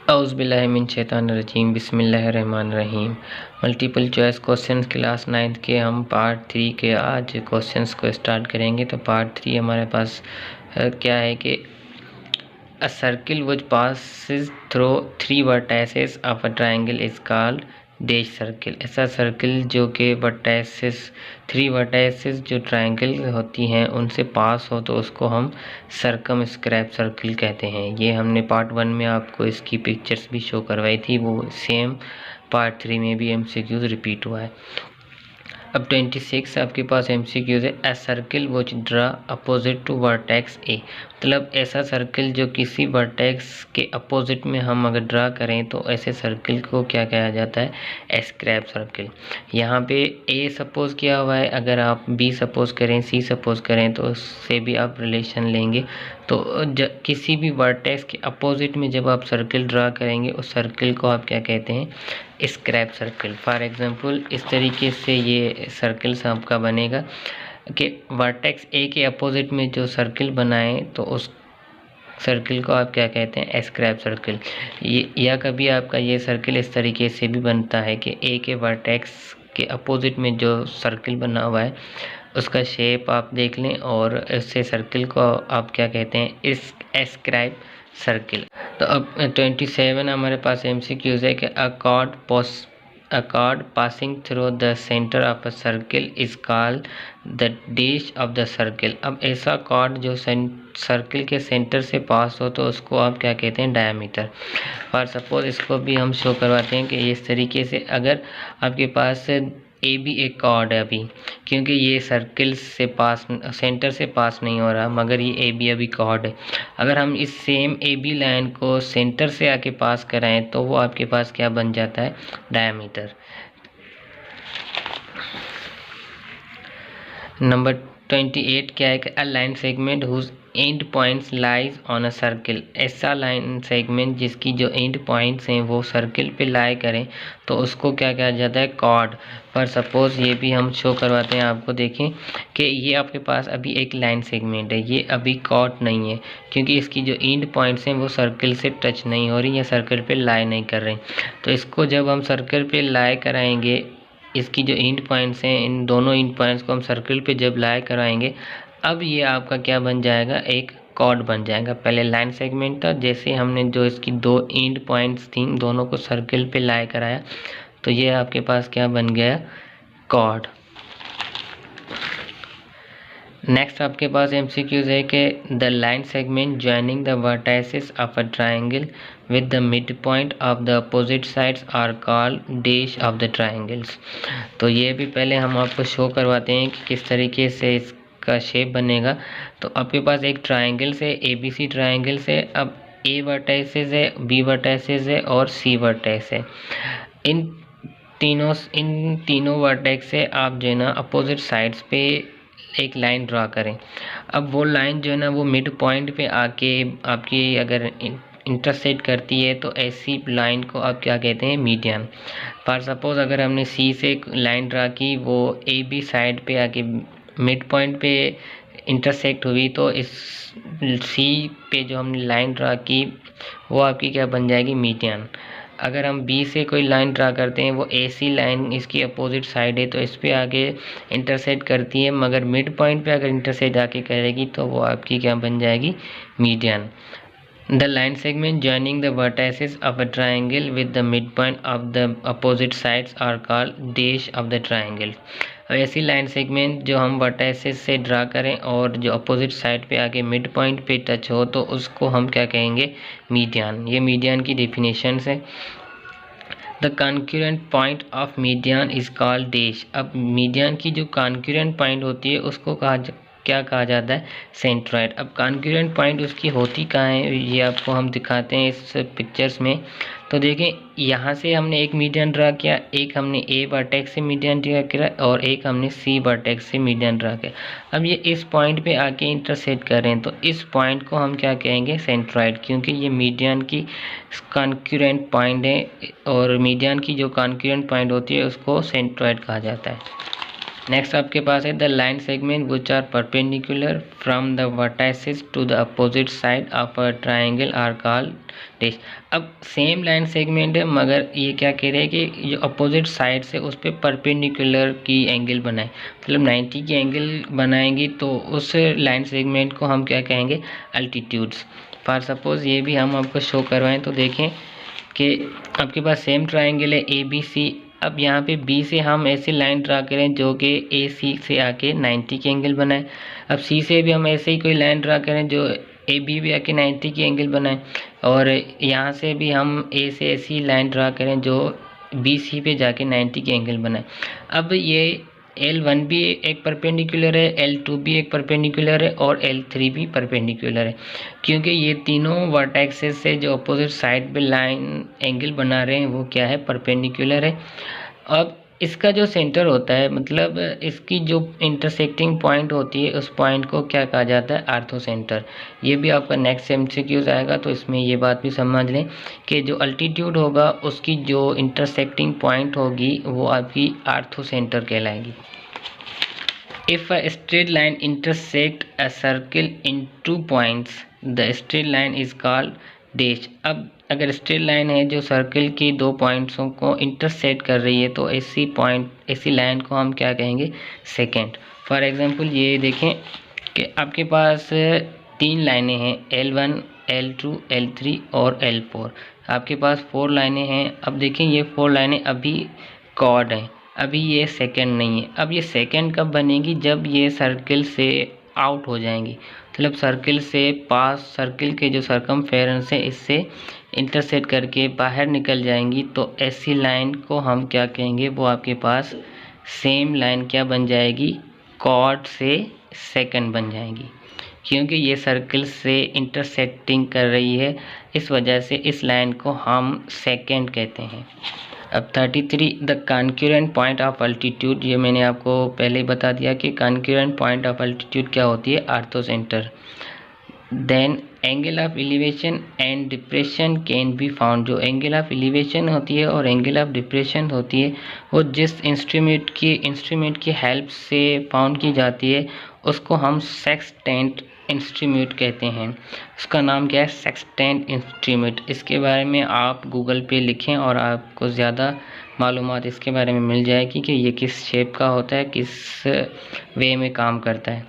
औज़ुबिल्लाहिमिनश्शैतानिर्रजीम बिस्मिल्लाहिर्रहमानिर्रहीम। Multiple choice question class 9th के हम पार्ट 3 के आज क्वेश्चंस को स्टार्ट करेंगे। तो पार्ट 3 हमारे पास क्या है कि अ circle which passes through 3 vertices of a triangle is called dash circle. ऐसा सर्किल जो कि वर्टाइसेस 3 वर्टाइसेस जो ट्रायंगल होती हैं उनसे पास हो तो उसको हम सर्कमस्क्राइब सर्किल कहते हैं। ये हमने पार्ट 1 में आपको इसकी पिक्चर्स भी शो करवाई थी, वो सेम पार्ट 3 में भी एमसीक्यूज रिपीट हुआ है। अब 26 आपके पास एमसीक्यूज है। A circle which draw opposite to vertex A, मतलब ऐसा सर्किल जो किसी वर्टेक्स के अपोजिट में हम अगर ड्रा करें तो ऐसे सर्किल को क्या कहा जाता है, एस्क्राइब सर्किल। यहाँ पे ए सपोज किया हुआ है, अगर आप बी सपोज करें, सी सपोज करें तो उससे भी आप रिलेशन लेंगे। तो किसी भी वर्टेक्स के अपोजिट में जब आप सर्किल ड्रा करेंगे उस सर्किल को आप क्या कहते हैं, स्क्रैप सर्किल। फॉर एग्जांपल इस तरीके से ये सर्किल आपका बनेगा कि वर्टेक्स ए के अपोजिट में जो सर्किल बनाए तो उस सर्किल को आप क्या कहते हैं, स्क्रैप सर्किल। ये या कभी आपका ये सर्किल इस तरीके से भी बनता है कि ए के वर्टेक्स के अपोजिट में जो सर्किल बना हुआ है उसका शेप आप देख लें और इससे सर्किल को आप क्या कहते हैं, इस स्क्राइब सर्किल। तो अब 27 हमारे पास एमसीक्यूज है कि अ cord passing through the centre of a circle is called the dash of the circle. अब ऐसा कॉर्ड जो सर्किल के सेंटर से पास हो तो उसको आप क्या कहते हैं, डायमीटर। फॉर सपोज इसको भी हम शो करवाते हैं कि इस तरीके से अगर आपके पास ए बी एक कॉर्ड है अभी, क्योंकि ये सर्किल से पास सेंटर से पास नहीं हो रहा, मगर ये ए बी अभी कॉर्ड है। अगर हम इस सेम ए बी लाइन को सेंटर से आके पास कराएं तो वो आपके पास क्या बन जाता है, डायमीटर। नंबर 28 क्या है कि a line segment whose end points lies on a circle. ऐसा लाइन सेगमेंट जिसकी जो एंड पॉइंट्स हैं वो सर्किल पे लाई करें तो उसको क्या कहा जाता है, कॉर्ड। पर सपोज ये भी हम शो करवाते हैं आपको, देखें कि ये आपके पास अभी एक लाइन सेगमेंट है, ये अभी कॉर्ड नहीं है क्योंकि इसकी जो एंड पॉइंट्स हैं वो सर्किल से टच नहीं हो रही या सर्किल पे लाई नहीं कर रही। तो इसको जब हम सर्किल पे लाई कराएंगे, इसकी जो एंड पॉइंट्स हैं इन दोनों एंड पॉइंट्स को हम सर्किल पे जब लाई कराएंगे, अब ये आपका क्या बन जाएगा, एक कॉर्ड बन जाएगा। पहले लाइन सेगमेंट था, जैसे हमने जो इसकी दो एंड पॉइंट्स थी दोनों को सर्किल पे लाई कराया तो ये आपके पास क्या बन गया, कॉर्ड। नेक्स्ट आपके पास एमसीक्यूज है कि the line segment joining the vertices of a triangle with the mid point of the opposite sides are called dash of the triangles. तो ये भी पहले हम आपको शो करवाते हैं कि किस तरीके से इसका शेप बनेगा। तो आपके पास एक ट्रायंगल से ABC ट्रायंगल से अब A वर्टाइसेस है, B वर्टाइसेस है और C वर्टाइस है। इन तीनों वर्टेक्स से आप जो है ना अपोजिट साइड्स पे एक लाइन ड्रा करें। अब वो लाइन जो है ना वो मिड पॉइंट पे आके आपकी अगर इंटरसेक्ट करती है तो ऐसी लाइन को आप क्या कहते हैं, मीडियन। फॉर सपोज अगर हमने सी से एक लाइन ड्रा की, वो AB साइड पे आके मिड पॉइंट पे इंटरसेक्ट हुई तो इस सी पे जो हमने लाइन ड्रा की वो आपकी क्या बन जाएगी, मीडियन। अगर हम बी से कोई लाइन ड्रा करते हैं, वो AC लाइन इसकी अपोजिट साइड है तो इस पे आगे इंटरसेक्ट करती है, मगर मिड पॉइंट पे अगर इंटरसेक्ट आके करेगी तो वो आपकी क्या बन जाएगी, median. The line segment joining the vertices of a triangle with the mid point of the opposite sides are called dash of the triangle. अब ऐसी लाइन सेगमेंट जो हम वर्टाइसेस से ड्रा करें और जो अपोजिट साइड पे आके मिड पॉइंट पे टच हो तो उसको हम क्या कहेंगे, मीडियन। ये मीडियन की डेफिनेशन है। The concurrent point of median is called dash. अब मीडियन की जो कॉन्क्यूरेंट पॉइंट होती है उसको क्या कहा जाता है, सेंट्रॉइड। अब कॉन्क्यूरेंट पॉइंट उसकी होती कहाँ है, ये आपको हम दिखाते हैं इस पिक्चर्स में। तो देखें यहाँ से हमने एक मीडियन ड्रा किया, एक हमने A वर्टेक्स से मीडियन ड्रा किया और एक हमने C वर्टेक्स से मीडियन ड्रा किया। अब ये इस पॉइंट पे आके इंटरसेक्ट कर रहे हैं तो इस पॉइंट को हम क्या कहेंगे, सेंट्रॉइड, क्योंकि ये मीडियन की कॉन्क्यूरेंट पॉइंट है और मीडियन की जो कॉन्क्यूरेंट पॉइंट होती है उसको सेंट्रॉइड कहा जाता है। नेक्स्ट आपके पास है the line segment which are perpendicular from the vertices to the opposite side of a triangle are called dash. अब सेम लाइन सेगमेंट है मगर ये क्या कह रहे हैं कि जो अपोजिट साइड से उस पर परपेंडिकुलर की एंगल बनाए, मतलब 90 की एंगल बनाएंगी तो उस लाइन सेगमेंट को हम क्या कहेंगे, अल्टीट्यूड्स। फॉर सपोज ये भी हम आपको शो करवाएं तो देखें कि आपके पास सेम ट्राइंगल है ए बी सी। अब यहाँ पे बी से हम ऐसी लाइन ड्रा करें जो कि ए सी से आके 90 की एंगल बनाए। अब सी से भी हम ऐसे ही कोई लाइन ड्रा करें जो ए बी भी आके 90 की एंगल बनाए, और यहाँ से भी हम ए से ऐसी लाइन ड्रा करें जो बी सी पे जाके 90 की एंगल बनाए। अब ये L1 भी एक परपेंडिकुलर है, L2 भी एक परपेंडिकुलर है और L3 भी परपेंडिकुलर है, क्योंकि ये तीनों वर्टेक्सेस से जो अपोजिट साइड पे लाइन एंगल बना रहे हैं वो क्या है, परपेंडिकुलर है। अब इसका जो सेंटर होता है, मतलब इसकी जो इंटरसेक्टिंग पॉइंट होती है उस पॉइंट को क्या कहा जाता है, आर्थो सेंटर। ये भी आपका नेक्स्ट MCQs आएगा तो इसमें ये बात भी समझ लें कि जो अल्टीट्यूड होगा उसकी जो इंटरसेक्टिंग पॉइंट होगी वो आपकी आर्थो सेंटर कहलाएगी। If a straight line intersect a circle in 2 points, the straight line is called dash। अब अगर स्ट्रेट लाइन है जो सर्कल की 2 पॉइंट्सों को इंटरसेक्ट कर रही है तो ऐसी लाइन को हम क्या कहेंगे, सेकेंड। फॉर एग्जांपल ये देखें कि आपके पास 3 लाइनें हैं, L1, L2, L3 और L4। आपके पास 4 लाइनें हैं। अब देखें ये 4 लाइनें अभी कॉर्ड हैं, अभी ये सेकंड नहीं है। अब ये सेकंड कब बनेगी, जब ये सर्कल से आउट हो जाएंगी, मतलब सर्कल से पास, सर्कल के जो सर्कमफेरेंस है इससे इंटरसेक्ट करके बाहर निकल जाएंगी तो ऐसी लाइन को हम क्या कहेंगे, वो आपके पास सेम लाइन क्या बन जाएगी, कॉर्ड से सेकंड बन जाएगी, क्योंकि ये सर्कल से इंटरसेक्टिंग कर रही है, इस वजह से इस लाइन को हम सेकंड कहते हैं। अब 33 the concurrent point of altitude, ये मैंने आपको पहले ही बता दिया कि कॉन्करेंट पॉइंट ऑफ अल्टीट्यूड क्या होती है, orthocentre. Then angle of elevation and depression can be found. जो एंगल ऑफ एलिवेशन होती है और एंगल ऑफ डिप्रेशन होती है वो जिस इंस्ट्रूमेंट की हेल्प से फाउंड की जाती है उसको हम सेक्सटेंट इंस्ट्रूमेंट कहते हैं। उसका नाम क्या है, सेक्सटेंट इंस्ट्रूमेंट। इसके बारे में आप गूगल पे लिखें और आपको ज़्यादा मालूमात इसके बारे में मिल जाएगी कि ये किस शेप का होता है, किस वे में काम करता है।